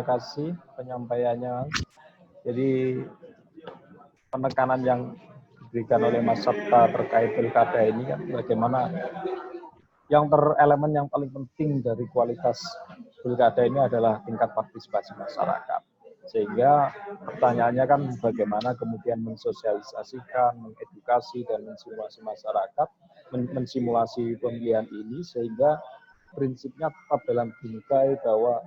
kasih penyampaiannya. Jadi penekanan yang diberikan oleh Mas Sabta terkait pilkada ini kan bagaimana elemen yang paling penting dari kualitas pilkada ini adalah tingkat partisipasi masyarakat. Sehingga pertanyaannya kan bagaimana kemudian mensosialisasikan, mengedukasi dan mensimulasi masyarakat, mensimulasi pemilihan ini sehingga prinsipnya tetap dalam bingkai bahwa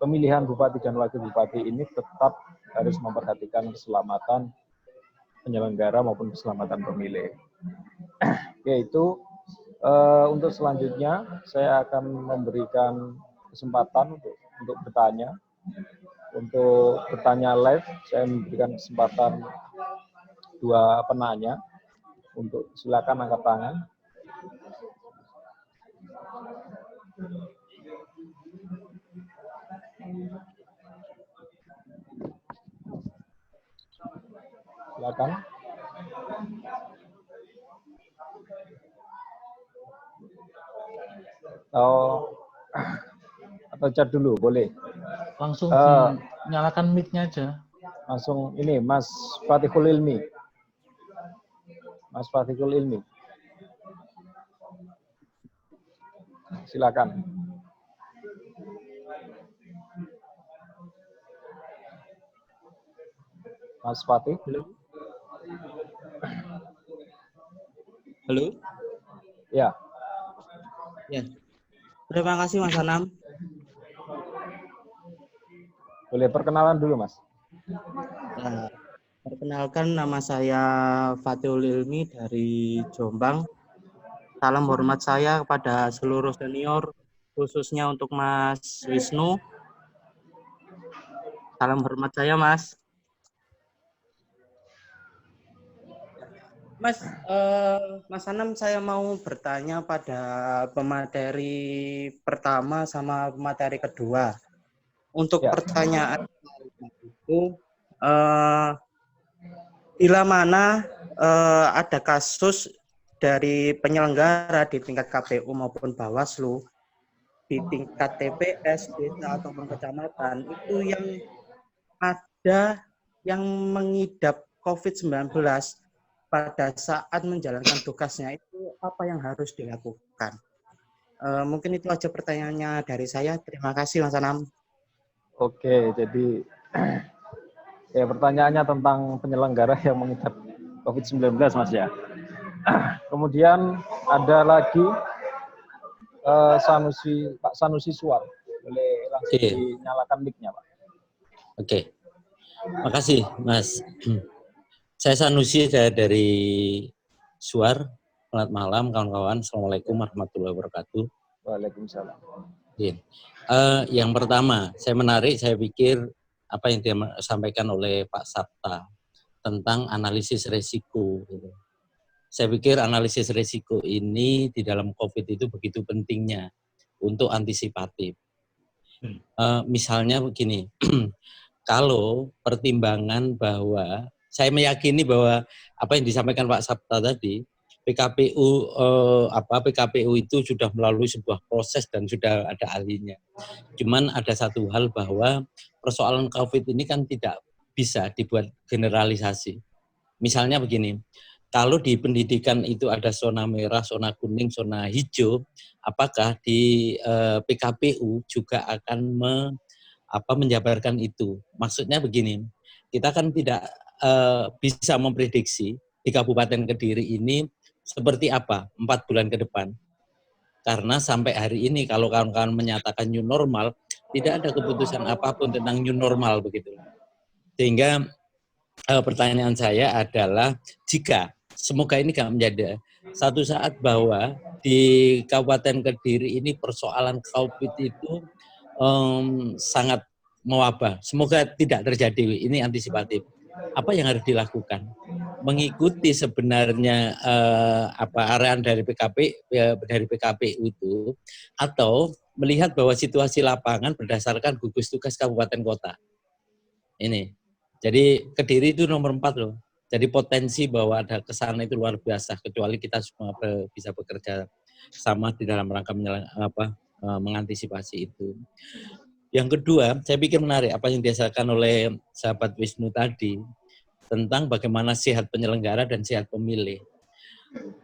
pemilihan bupati dan wakil bupati ini tetap harus memperhatikan keselamatan penyelenggara maupun keselamatan pemilih. Yaitu untuk selanjutnya saya akan memberikan kesempatan untuk bertanya. Untuk bertanya live, saya memberikan kesempatan 2 penanya. Untuk silakan angkat tangan. Silakan. Atau chat dulu, boleh. Langsung nyalakan mic-nya aja. Langsung ini, Mas Fatihul Ilmi. Mas Fatihul Ilmi. Silakan. Mas Fatih. Halo. Ya. Ya. Terima kasih Mas Anam. Boleh perkenalan dulu, Mas. Nah, perkenalkan nama saya Fatihul Ilmi dari Jombang. Salam hormat saya kepada seluruh senior, khususnya untuk Mas Wisnu. Salam hormat saya, Mas. Mas Anam, saya mau bertanya pada pemateri pertama sama pemateri kedua. Untuk pertanyaan itu, bila mana ada kasus dari penyelenggara di tingkat KPU maupun Bawaslu, di tingkat TPS, desa ataupun kecamatan, itu yang ada yang mengidap COVID-19 pada saat menjalankan tugasnya, itu apa yang harus dilakukan? Mungkin itu aja pertanyaannya dari saya. Terima kasih, Mas Anam. Oke, jadi ya pertanyaannya tentang penyelenggara yang mengidap COVID-19, Mas ya. Kemudian ada lagi Pak Sanusi Suar. Boleh langsung dinyalakan mic-nya, Pak. Oke. Makasih, Mas. Saya Sanusi dari Suar. Selamat malam, kawan-kawan. Assalamualaikum warahmatullahi wabarakatuh. Waalaikumsalam. Yang pertama, saya pikir apa yang disampaikan oleh Pak Sabta tentang analisis resiko. Saya pikir analisis resiko ini di dalam COVID itu begitu pentingnya untuk antisipatif. Misalnya begini, kalau pertimbangan bahwa saya meyakini bahwa apa yang disampaikan Pak Sabta tadi, PKPU itu sudah melalui sebuah proses dan sudah ada ahlinya. Cuman ada satu hal bahwa persoalan COVID ini kan tidak bisa dibuat generalisasi. Misalnya begini, kalau di pendidikan itu ada zona merah, zona kuning, zona hijau, apakah di PKPU juga akan menjabarkan itu? Maksudnya begini, kita kan tidak bisa memprediksi di Kabupaten Kediri ini seperti apa 4 bulan ke depan. Karena sampai hari ini kalau kawan-kawan menyatakan new normal, tidak ada keputusan apapun tentang new normal begitu. Sehingga pertanyaan saya adalah jika semoga ini tidak menjadi satu saat bahwa di Kabupaten Kediri ini persoalan COVID itu sangat mewabah. Semoga tidak terjadi, ini antisipatif. Apa yang harus dilakukan? Mengikuti sebenarnya arahan dari PKPU itu, atau melihat bahwa situasi lapangan berdasarkan gugus tugas kabupaten kota. Ini. Jadi Kediri itu nomor 4 loh. Jadi potensi bahwa ada kesana itu luar biasa, kecuali kita semua bisa bekerja sama di dalam rangka mengantisipasi itu. Yang kedua, saya pikir menarik apa yang disampaikan oleh sahabat Wisnu tadi tentang bagaimana sehat penyelenggara dan sehat pemilih.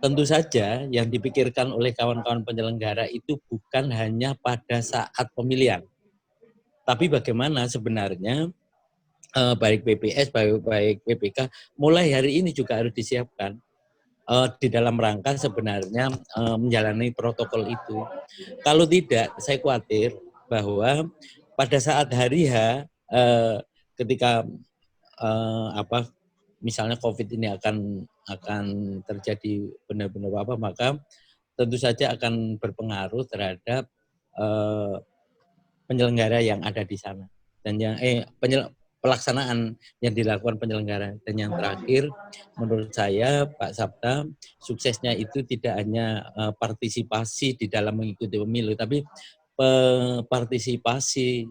Tentu saja yang dipikirkan oleh kawan-kawan penyelenggara itu bukan hanya pada saat pemilihan, tapi bagaimana sebenarnya baik PPS, baik PPK, mulai hari ini juga harus disiapkan di dalam rangka sebenarnya menjalani protokol itu. Kalau tidak, saya khawatir bahwa pada saat hari H, ketika misalnya COVID ini akan terjadi benar-benar maka tentu saja akan berpengaruh terhadap penyelenggara yang ada di sana dan yang pelaksanaan yang dilakukan penyelenggara. Dan yang terakhir, menurut saya Pak Sabta, suksesnya itu tidak hanya partisipasi di dalam mengikuti pemilu, tapi partisipasi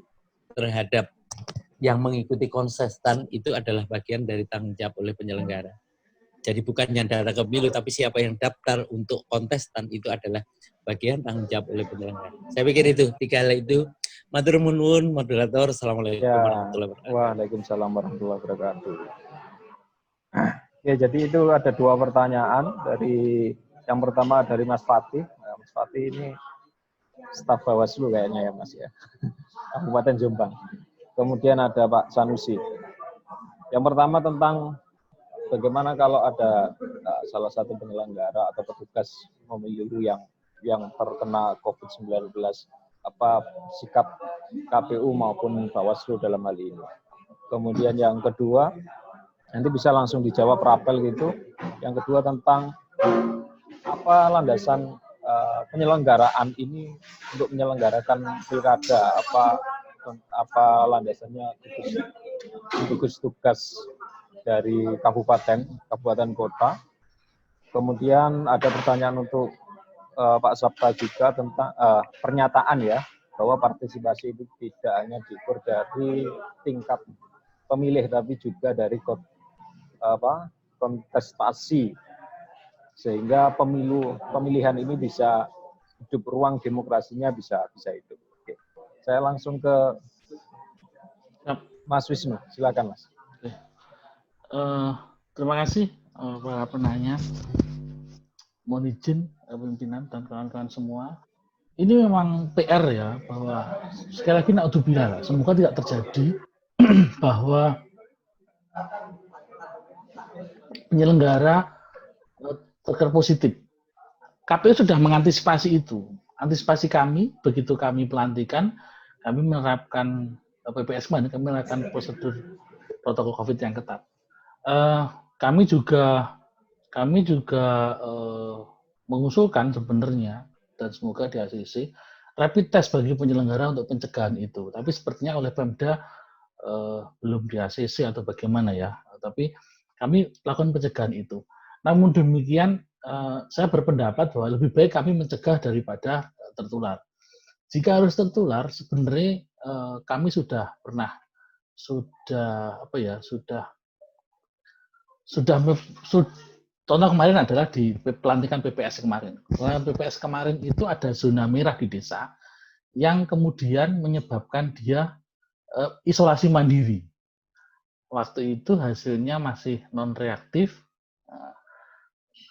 terhadap yang mengikuti kontestan itu adalah bagian dari tanggung jawab oleh penyelenggara. Jadi bukan yang daftar ke pemilu, tapi siapa yang daftar untuk kontestan itu adalah bagian tanggung jawab oleh penyelenggara. Saya pikir itu, 3 hal itu. Matur nuwun, moderator. Assalamualaikum warahmatullahi wabarakatuh. Waalaikumsalam warahmatullahi wabarakatuh. Ya, jadi itu ada 2 pertanyaan. Yang pertama dari Mas Fatih. Nah, Mas Fatih ini staf Bawaslu kayaknya ya Mas ya. Kabupaten Jombang. Kemudian ada Pak Sanusi. Yang pertama tentang bagaimana kalau ada salah satu penyelenggara atau petugas pemilu yang terkena COVID-19, apa sikap KPU maupun Bawaslu dalam hal ini. Kemudian yang kedua, nanti bisa langsung dijawab rapel gitu. Yang kedua tentang apa landasan penyelenggaraan ini untuk menyelenggarakan pilkada, apa landasannya gugus tugas dari kabupaten kota. Kemudian ada pertanyaan untuk Pak Sabta juga tentang pernyataan ya, bahwa partisipasi itu tidak hanya diukur dari tingkat pemilih tapi juga dari kontestasi, sehingga pemilihan ini bisa hidup, ruang demokrasinya bisa hidup. Oke. Saya langsung ke Mas Wisnu, silakan Mas. Terima kasih para penanya. Mohon izin pimpinan dan kawan-kawan semua. Ini memang PR ya, bahwa sekali lagi naudzubillah, semoga tidak terjadi bahwa penyelenggara terkena positif. KPU sudah mengantisipasi itu. Antisipasi kami, begitu kami pelantikan, kami menerapkan PPS kemarin, kami menerapkan prosedur protokol COVID yang ketat. Kami juga mengusulkan sebenarnya, dan semoga di ACC, rapid test bagi penyelenggara untuk pencegahan itu. Tapi sepertinya oleh Pemda belum di ACC atau bagaimana ya. Tapi kami lakukan pencegahan itu. Namun demikian, saya berpendapat bahwa lebih baik kami mencegah daripada tertular. Jika harus tertular, sebenarnya kami sudah contoh kemarin adalah di pelantikan PPS kemarin. Pelantikan PPS kemarin itu ada zona merah di desa yang kemudian menyebabkan dia isolasi mandiri. Waktu itu hasilnya masih non-reaktif,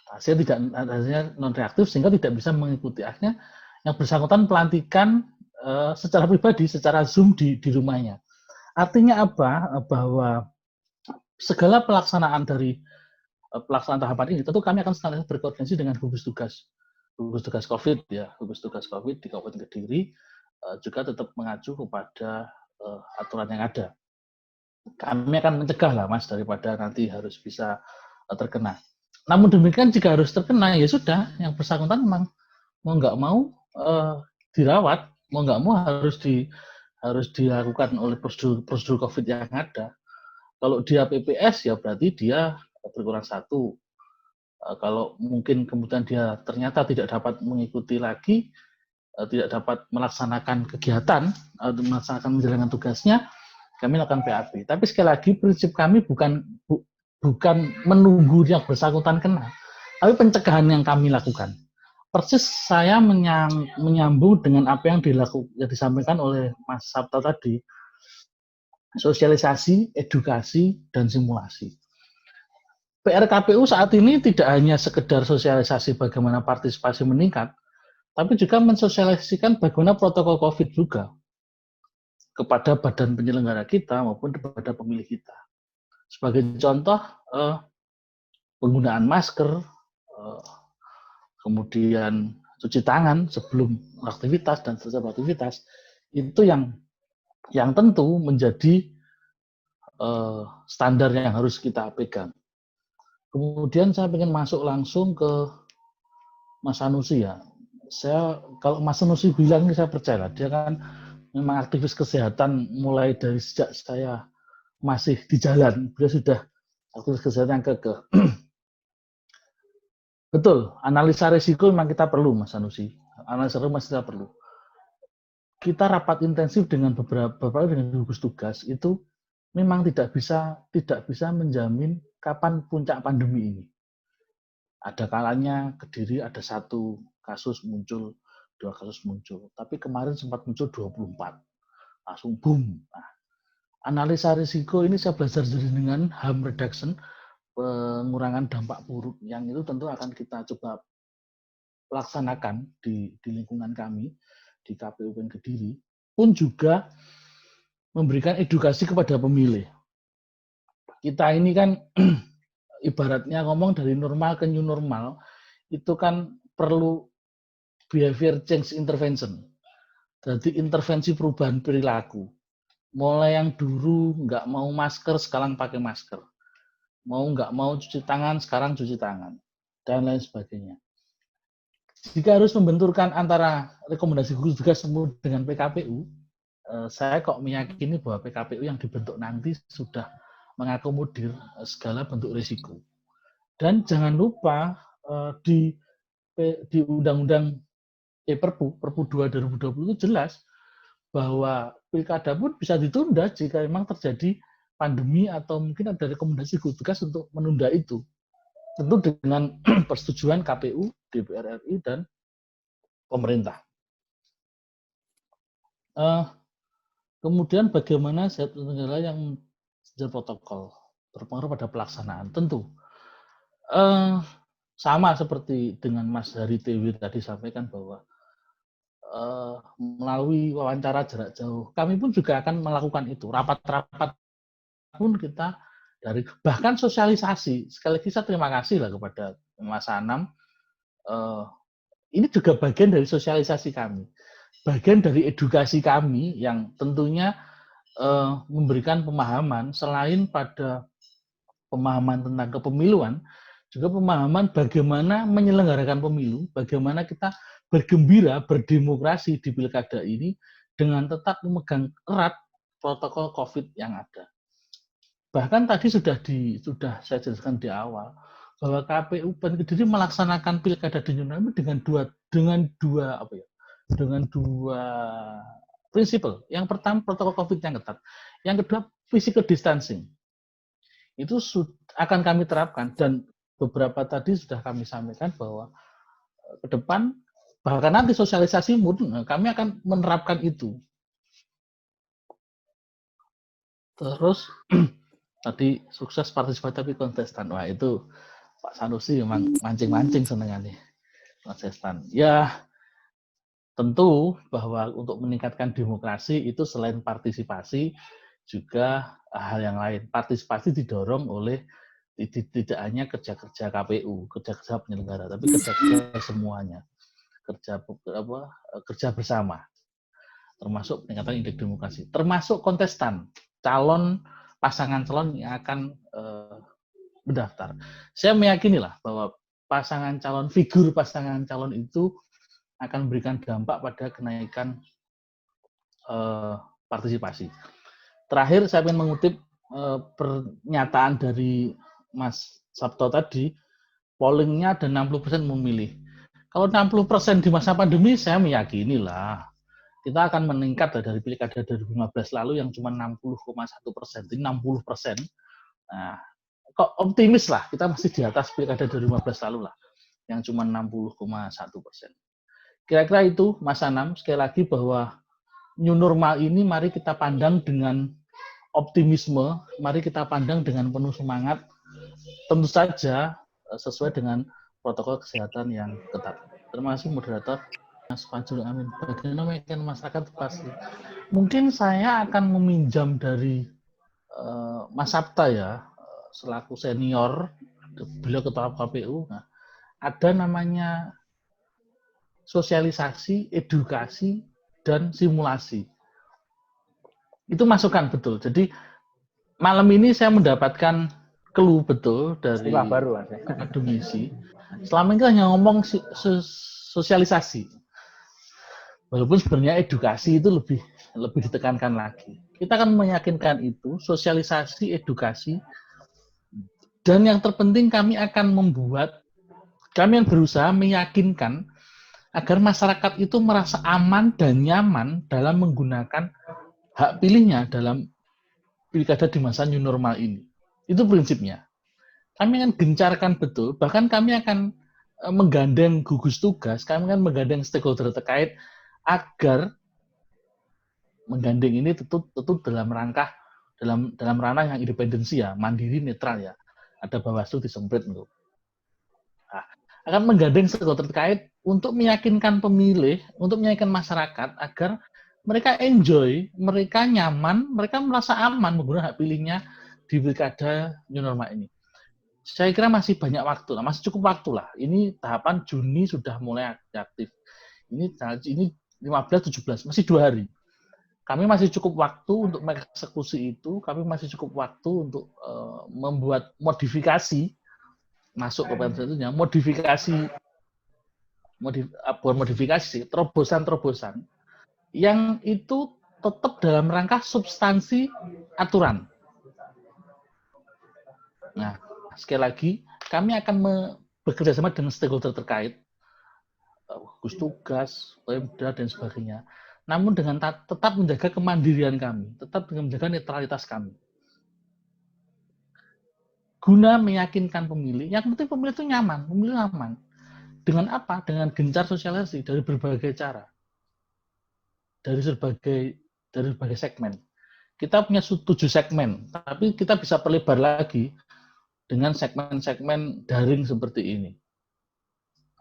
hasilnya non-reaktif sehingga tidak bisa mengikuti. Akhirnya yang bersangkutan pelantikan secara pribadi, secara Zoom di rumahnya. Artinya apa? Bahwa segala pelaksanaan tahapan ini tentu kami akan senantiasa berkoordinasi dengan gugus tugas COVID ya, gugus tugas COVID di Kabupaten Kediri juga tetap mengacu kepada aturan yang ada. Kami akan mencegah lah Mas daripada nanti harus bisa terkena. Namun demikian jika harus terkena ya sudah, yang bersangkutan memang mau nggak mau dirawat, mau nggak mau harus dilakukan oleh prosedur COVID yang ada. Kalau dia PPS ya berarti dia berkurang 1. Kalau mungkin kemudian dia ternyata tidak dapat mengikuti lagi, tidak dapat melaksanakan kegiatan atau melaksanakan menjalankan tugasnya, kami lakukan PAP. Tapi sekali lagi prinsip kami bukan menunggu yang bersangkutan kena, tapi pencegahan yang kami lakukan. persis saya menyambung dengan apa yang disampaikan oleh Mas Sabta tadi, sosialisasi, edukasi, dan simulasi. PR KPU saat ini tidak hanya sekedar sosialisasi bagaimana partisipasi meningkat, tapi juga mensosialisasikan bagaimana protokol COVID juga kepada badan penyelenggara kita maupun kepada pemilih kita. Sebagai contoh, penggunaan masker, kemudian cuci tangan sebelum aktivitas dan setelah aktivitas, itu yang tentu menjadi standar yang harus kita pegang. Kemudian saya ingin masuk langsung ke Mas Sanusi ya. Kalau Mas Sanusi bilang ini saya percaya, dia kan memang aktivis kesehatan mulai dari sejak saya masih di jalan, beliau sudah aktivis kesehatan yang kekeh. Betul, analisa risiko memang kita perlu, Mas Sanusi. Analisa risiko masih kita perlu. Kita rapat intensif dengan beberapa dengan gugus tugas itu memang tidak bisa menjamin kapan puncak pandemi ini. Ada kalanya Kediri ada 1 kasus muncul, 2 kasus muncul. Tapi kemarin sempat muncul 24. Langsung boom. Nah, analisa risiko ini saya belajar dengan harm reduction, pengurangan dampak buruk, yang itu tentu akan kita coba laksanakan di lingkungan kami, di KPU Kediri, pun juga memberikan edukasi kepada pemilih. Kita ini kan ibaratnya ngomong dari normal ke new normal, itu kan perlu behavior change intervention. Jadi intervensi perubahan perilaku. Mulai yang dulu nggak mau masker, sekarang pakai masker. Nggak mau cuci tangan, sekarang cuci tangan. Dan lain sebagainya. Jika harus membenturkan antara rekomendasi gugus tugas dengan PKPU, saya kok meyakini bahwa PKPU yang dibentuk nanti sudah mengakomodir segala bentuk risiko. Dan jangan lupa di Undang-Undang Perpu 2 2020 itu jelas bahwa pilkada pun bisa ditunda jika memang terjadi pandemi atau mungkin ada rekomendasi gugus tugas untuk menunda itu. Tentu dengan persetujuan KPU, DPR RI, dan pemerintah. Kemudian bagaimana setiap negara yang protokol berpengaruh pada pelaksanaan? Tentu sama seperti dengan Mas Hari Tewi tadi sampaikan bahwa melalui wawancara jarak jauh, kami pun juga akan melakukan itu. Rapat-rapat pun kita bahkan sosialisasi. Sekali lagi saya terima kasih lah kepada Mas Anam. Ini juga bagian dari sosialisasi kami, bagian dari edukasi kami yang tentunya memberikan pemahaman selain pada pemahaman tentang kepemiluan, juga pemahaman bagaimana menyelenggarakan pemilu, bagaimana kita bergembira, berdemokrasi di pilkada ini dengan tetap memegang erat protokol COVID yang ada. Bahkan tadi sudah saya jelaskan di awal bahwa KPU Kediri melaksanakan pilkada di New Normal dengan dua prinsip. Yang pertama protokol COVID yang ketat, yang kedua physical distancing. Itu akan kami terapkan dan beberapa tadi sudah kami sampaikan bahwa ke depan bahkan nanti sosialisasi kami akan menerapkan itu. Terus tadi sukses partisipatif kontestan. Wah itu Pak Sanusi memang mancing-mancing senengannya kontestan. Ya tentu bahwa untuk meningkatkan demokrasi itu selain partisipasi juga hal yang lain. Partisipasi didorong oleh tidak hanya kerja-kerja KPU, kerja-kerja penyelenggara, tapi kerja-kerja semuanya. Kerja bersama. Termasuk peningkatan indeks demokrasi, termasuk kontestan, pasangan calon yang akan mendaftar. Saya meyakini lah bahwa figur pasangan calon itu akan memberikan dampak pada kenaikan partisipasi. Terakhir saya ingin mengutip pernyataan dari Mas Sabto tadi, pollingnya ada 60% memilih. Kalau 60% di masa pandemi, saya meyakini lah kita akan meningkat dari pilkada 2015 lalu yang cuma 60,1%, ini 60%. Nah, kok optimis lah, kita masih di atas pilkada 2015 lalu lah. yang cuma 60,1%. Kira-kira itu Mas Anam, sekali lagi bahwa new normal ini mari kita pandang dengan optimisme, mari kita pandang dengan penuh semangat, tentu saja sesuai dengan protokol kesehatan yang ketat. Terima kasih moderator. Mas Fajrul Amin. Bagaimana meyakinkan masyarakat pasti? Mungkin saya akan meminjam dari Mas Sabta ya, selaku senior, beliau ketua KPU. Nah, ada namanya sosialisasi, edukasi, dan simulasi. Itu masukan betul. Jadi malam ini saya mendapatkan clue betul dari Istilah baru, Mas. akademisi. Selama ini hanya ngomong sosialisasi. Walaupun sebenarnya edukasi itu lebih ditekankan lagi. Kita akan meyakinkan itu, sosialisasi, edukasi, dan yang terpenting kami akan berusaha meyakinkan agar masyarakat itu merasa aman dan nyaman dalam menggunakan hak pilihnya dalam pilkada di masa new normal ini. Itu prinsipnya. Kami akan gencarkan betul, bahkan kami akan menggandeng gugus tugas, kami akan menggandeng stakeholder terkait agar menggandeng ini tentu dalam ranah yang independensi ya, mandiri, netral ya. Ada Bawaslu disemprit loh. Nah, akan menggandeng stakeholder terkait untuk meyakinkan pemilih, untuk meyakinkan masyarakat agar mereka enjoy, mereka nyaman, mereka merasa aman menggunakan hak pilihnya di pilkada new normal ini. Saya kira masih banyak waktu lah, masih cukup waktu lah. Ini tahapan Juni sudah mulai aktif. Ini 15-17, masih 2 hari. Kami masih cukup waktu untuk mengeksekusi itu, kami masih cukup waktu untuk membuat modifikasi, masuk ke pensiunnya, modifikasi, terobosan-terobosan, yang itu tetap dalam rangka substansi aturan. Nah, sekali lagi, kami akan bekerja sama dengan stakeholder terkait, gugus tugas, Pemda, dan sebagainya. Namun dengan tetap menjaga kemandirian kami, tetap dengan menjaga netralitas kami. Guna meyakinkan pemilih, yang penting pemilih itu nyaman, pemilih aman. Dengan apa? Dengan gencar sosialisasi dari berbagai cara. Dari berbagai segmen. Kita punya 7 segmen, tapi kita bisa perlebar lagi dengan segmen-segmen daring seperti ini.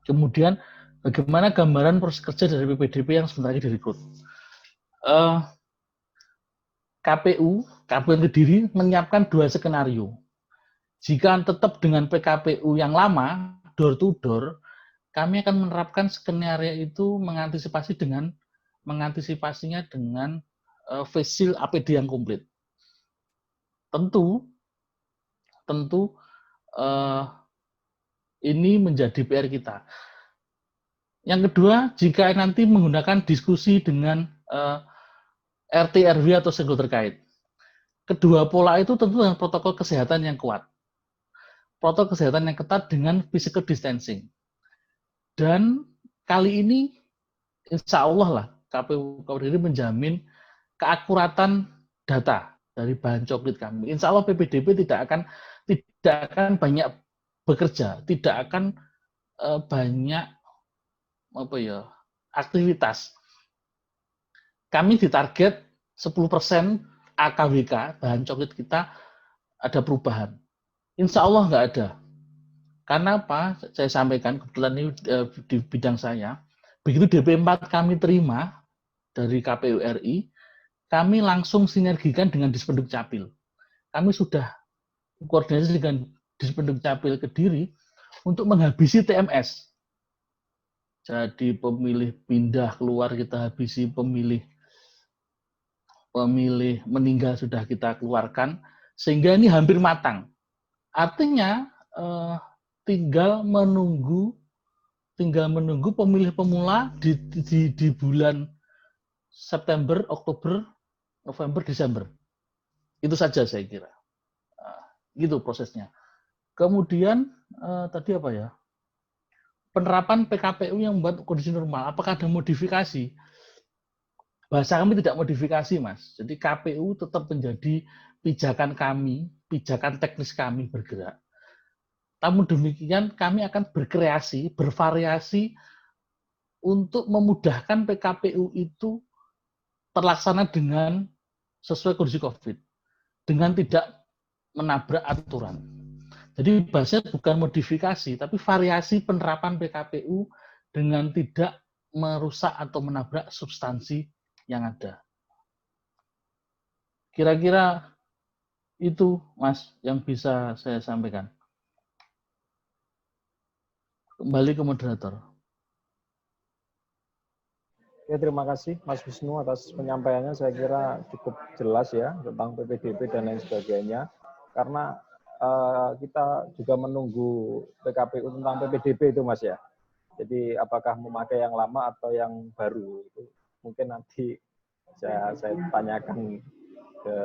Kemudian bagaimana gambaran proses kerja dari PPDP yang sebentar lagi direkrut. KPU Kediri menyiapkan 2 skenario. Jika tetap dengan PKPU yang lama, door to door, kami akan menerapkan skenario itu mengantisipasinya dengan face shield APD yang komplit. Tentu ini menjadi PR kita. Yang kedua, jika nanti menggunakan diskusi dengan RT RW atau stakeholder terkait. Kedua pola itu tentu dengan protokol kesehatan yang kuat. Protokol kesehatan yang ketat dengan physical distancing. Dan kali ini insya Allah lah KPU Kediri menjamin keakuratan data dari bahan coklit kami. Insya Allah PPDP tidak akan banyak bekerja, tidak akan banyak aktivitas. Kami ditarget 10% AKWK bahan coklit kita ada perubahan. Insya Allah nggak ada. Karena apa? Saya sampaikan kebetulan ini di bidang saya. Begitu DP4 kami terima dari KPU RI, kami langsung sinergikan dengan Dispenduk Capil. Kami sudah koordinasi dengan Dispenduk Capil Kediri untuk menghabisi TMS. Jadi pemilih pindah keluar kita habisi, pemilih meninggal sudah kita keluarkan, sehingga ini hampir matang. Artinya tinggal menunggu pemilih pemula di bulan September, Oktober, November, Desember. Itu saja saya kira. Gitu prosesnya. Kemudian tadi apa ya? Penerapan PKPU yang membuat kondisi normal. Apakah ada modifikasi? Bahasa kami tidak modifikasi, Mas. Jadi KPU tetap menjadi pijakan kami, pijakan teknis kami bergerak. Namun demikian kami akan berkreasi, bervariasi untuk memudahkan PKPU itu terlaksana dengan sesuai kondisi COVID, dengan tidak menabrak aturan. Jadi bahasanya bukan modifikasi, tapi variasi penerapan PKPU dengan tidak merusak atau menabrak substansi yang ada. Kira-kira itu, Mas, yang bisa saya sampaikan. Kembali ke moderator. Ya, terima kasih Mas Wisnu atas penyampaiannya. Saya kira cukup jelas ya tentang PPDB dan lain sebagainya. Karena kita juga menunggu PKPU tentang PPDB itu, Mas ya. Jadi apakah memakai yang lama atau yang baru itu mungkin nanti saya tanyakan ke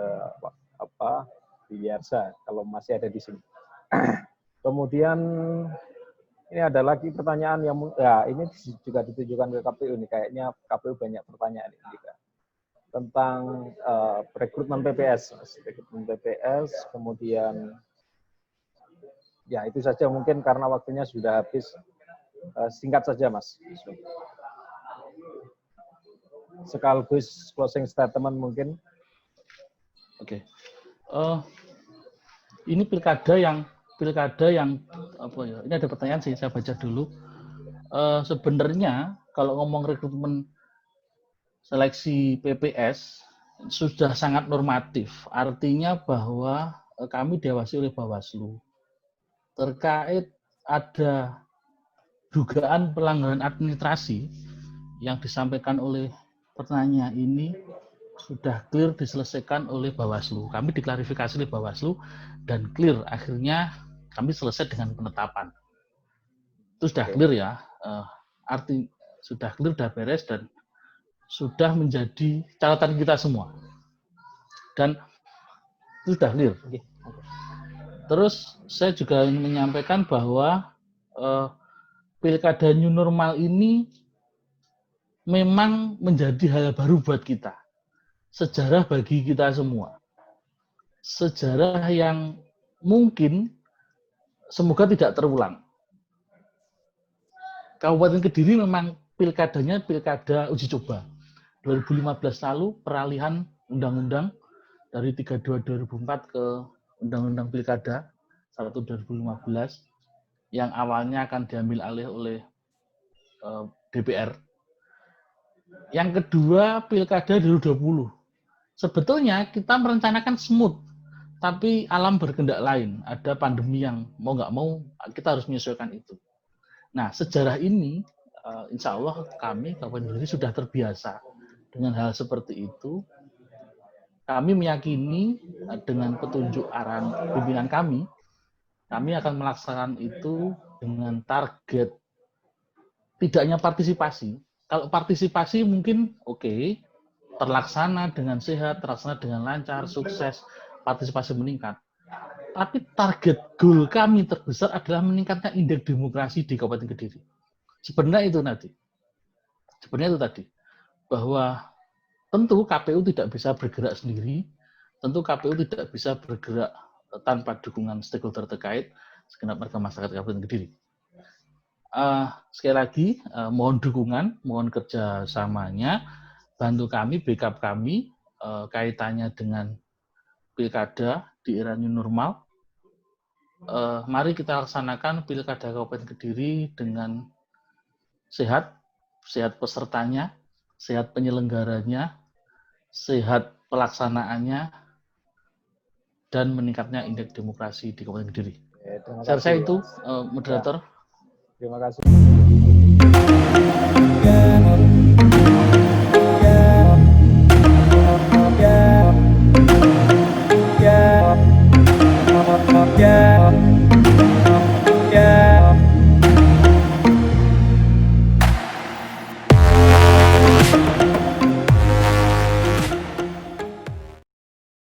di Yersa kalau masih ada di sini. Kemudian ini ada lagi pertanyaan yang ini juga ditujukan ke KPU nih, kayaknya KPU banyak pertanyaan ini juga tentang rekrutmen PPS, rekrutmen PPS, kemudian ya itu saja mungkin karena waktunya sudah habis. Singkat saja Mas. Sekaligus closing statement mungkin. Oke. Ini pilkada yang apa ya? Ini ada pertanyaan sih, saya baca dulu. Sebenarnya kalau ngomong rekrutmen seleksi PPS sudah sangat normatif. Artinya bahwa kami diawasi oleh Bawaslu. Terkait ada dugaan pelanggaran administrasi yang disampaikan oleh pertanyaan ini sudah clear diselesaikan oleh Bawaslu. Kami diklarifikasi oleh Bawaslu dan clear, akhirnya kami selesai dengan penetapan. Itu sudah clear ya, sudah clear, sudah beres dan sudah menjadi catatan kita semua. Dan itu sudah clear. Terus saya juga ingin menyampaikan bahwa pilkada new normal ini memang menjadi hal baru buat kita. Sejarah bagi kita semua. Sejarah yang mungkin semoga tidak terulang. Kabupaten Kediri memang pilkadanya pilkada uji coba. 2015 lalu peralihan undang-undang dari 32 2004 ke Undang-Undang Pilkada 1 2015 yang awalnya akan diambil alih oleh DPR. Yang kedua, Pilkada 2020. Sebetulnya kita merencanakan smooth, tapi alam berkehendak lain. Ada pandemi yang mau nggak mau kita harus menyesuaikan itu. Nah, sejarah ini, insya Allah kami Kabupaten Kediri sudah terbiasa dengan hal seperti itu. Kami meyakini dengan petunjuk arahan pimpinan kami akan melaksanakan itu dengan target tidak hanya partisipasi. Kalau partisipasi mungkin oke, terlaksana dengan sehat, terlaksana dengan lancar, sukses, partisipasi meningkat. Tapi target goal kami terbesar adalah meningkatkan indeks demokrasi di Kabupaten Kediri. Sebenarnya itu tadi. Bahwa tentu KPU tidak bisa bergerak sendiri, tentu KPU tidak bisa bergerak tanpa dukungan stakeholder terkait, segenap warga masyarakat Kabupaten Kediri. Sekali lagi, mohon dukungan, mohon kerjasamanya, bantu kami, backup kami, kaitannya dengan pilkada di era new normal. Mari kita laksanakan pilkada Kabupaten Kediri dengan sehat pesertanya, sehat penyelenggaranya, sehat pelaksanaannya, dan meningkatnya indeks demokrasi di Kabupaten Kediri. Saya rasa itu, moderator. Terima kasih.